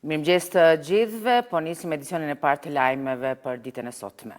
Mirëmëngjes të gjithëve, po nisim edicionin e parë të lajmeve për ditën e sotme.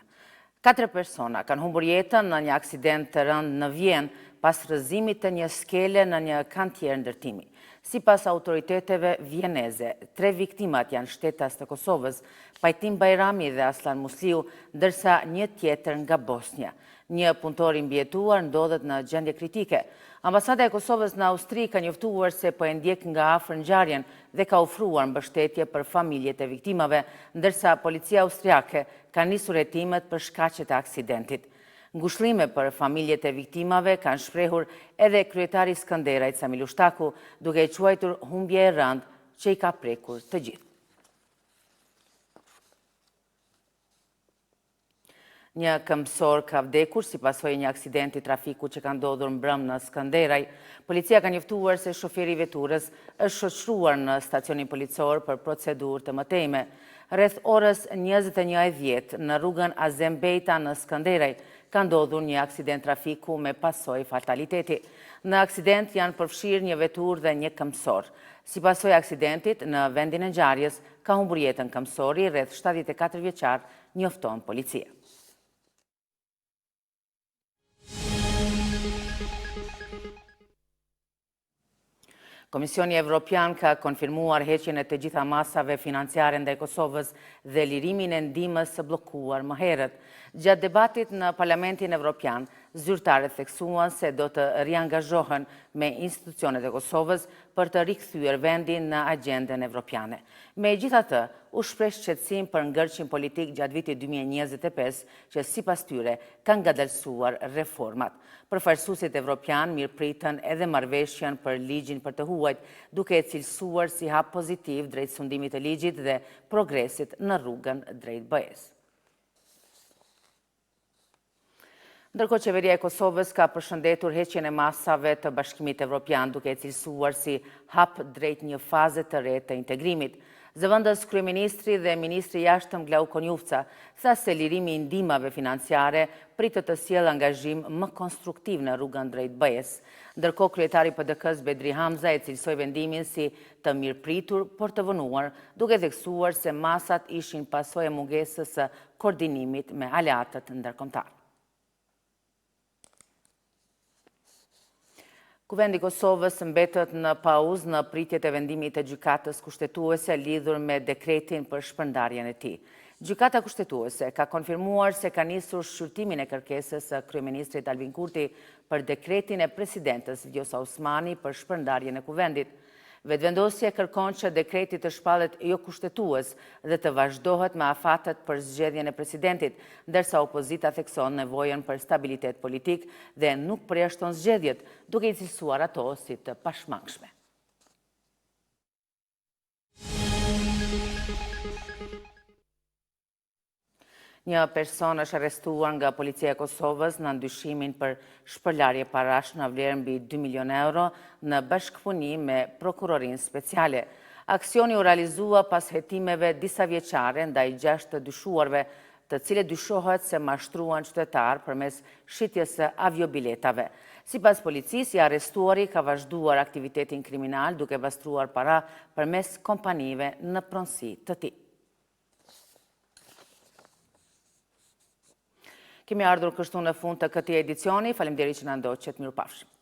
4 persona kanë humbur jetën në një aksident të rënd në Vjenë pas rrëzimit të një skele në një kantier ndërtimi. Sipas autoriteteve vjeneze, 3 viktimat janë shtetas të Kosovës, Pajtim Bajrami dhe Aslan Musliu, ndërsa një tjetër nga Bosnja. Një punëtor i mbijetuar ndodhet në gjendje kritike. Ambasada e Kosovës në Austri ka njoftuar se po e ndjek nga afër ngjarjen dhe ka ofruar mbështetje për familjet e viktimave, ndërsa policia austriake ka nisur hetimet për shkaqet e aksidentit. Ngushëllime për familjet e viktimave kanë shprehur edhe kryetari i Skënderajt Sami Lushtaku, duke i quajtur humbje e rëndë që i ka prekur të gjithë. Një këmbësor ka vdekur si pasojë një aksidenti trafiku që ka ndodhur mbrëm në Skënderaj. Policia ka njoftuar se shoferi i veturës është shoqëruar në stacionin policor për procedurë të mëtejme. Rreth orës 21:10 në rrugën Azem Bejta në Skënderaj ka ndodhur një aksident trafiku me pasojë fataliteti. Në aksident janë përfshirë një veturë dhe një këmbësor. Si pasojë aksidentit, në vendin e ngjarjes ka humbur jetën këmbësori rreth 74 vjeçar, njofton policia. Komisioni Evropian ka konfirmuar heqjen e të gjitha masave financiare ndaj Kosovës dhe lirimin e ndihmës së bllokuar më herët. Gjatë debatit në Parlamentin Evropian, zyrtarët theksuan se do të riangazhohen me institucionet e Kosovës për të rikthyer vendin në agjendën evropiane. Megjithatë, u shpreh shqetësim për ngërçin politik gjatë vitit 2025, që sipas tyre kanë ngadalësuar reformat. Përfaqësuesit evropian mirëpritën edhe marrëveshjen për ligjin për të huajt, duke e cilësuar si hap pozitiv drejt sundimit të ligjit dhe progresit në rrugën drejt BE-s. Ndërkohë, qeveria e Kosovës ka përshëndetur heqjen e masave të Bashkimit Evropian, duke e cilësuar si hap drejt një faze të re të integrimit. Zëvendës kryeministri dhe ministri i jashtëm Glauko Njufca tha se lirimi i ndihmave financiare pritet të sjellë angazhim më konstruktiv në rrugën drejt BE-s. Ndërkohë, kryetari PDK-s Bedri Hamza e cilësoi vendimin si të mirëpritur, por të vonuar, duke theksuar se masat ishin pasojë e mungesës së koordinimit me aleatët ndërkombëtar. Kuvendi i Kosovës mbetet në pauzë në pritjet e vendimit të gjykatës kushtetuese lidhur me dekretin për shpërndarjen e tij. Gjykata kushtetuese ka konfirmuar se ka nisur shqyrtimin e kërkesës së kryeministrit Albin Kurti për dekretin e presidentes Vjosa Osmani për shpërndarjen e kuvendit. Vetëvendosja kërkon që dekreti të shpallet jo kushtetues dhe të vazhdohet me afatet për zgjedhjen e presidentit, ndërsa opozita thekson nevojën për stabilitet politik dhe nuk përjashton zgjedhjet, duke i cilësuar ato si të pashmangshme. Një person është arrestuar nga policia e Kosovës në ndyshimin për shpërlarje parash në vlerë mbi 2 milion euro në bashkëpunim me prokurorinë speciale. Aksioni u realizua pas hetimeve disa vjeçare ndaj 6 të dyshuarve, të cilët dyshohet se mashtruan qytetar përmes shitjes së aviobiletave. Sipas policisë, i arrestuari ka vazhduar aktivitetin kriminal duke pastruar para përmes kompanive në pronësi të tij. Kemi ardhur kështu në fund të këtij edicioni. Faleminderit që na ndoqët. Mirupafshim.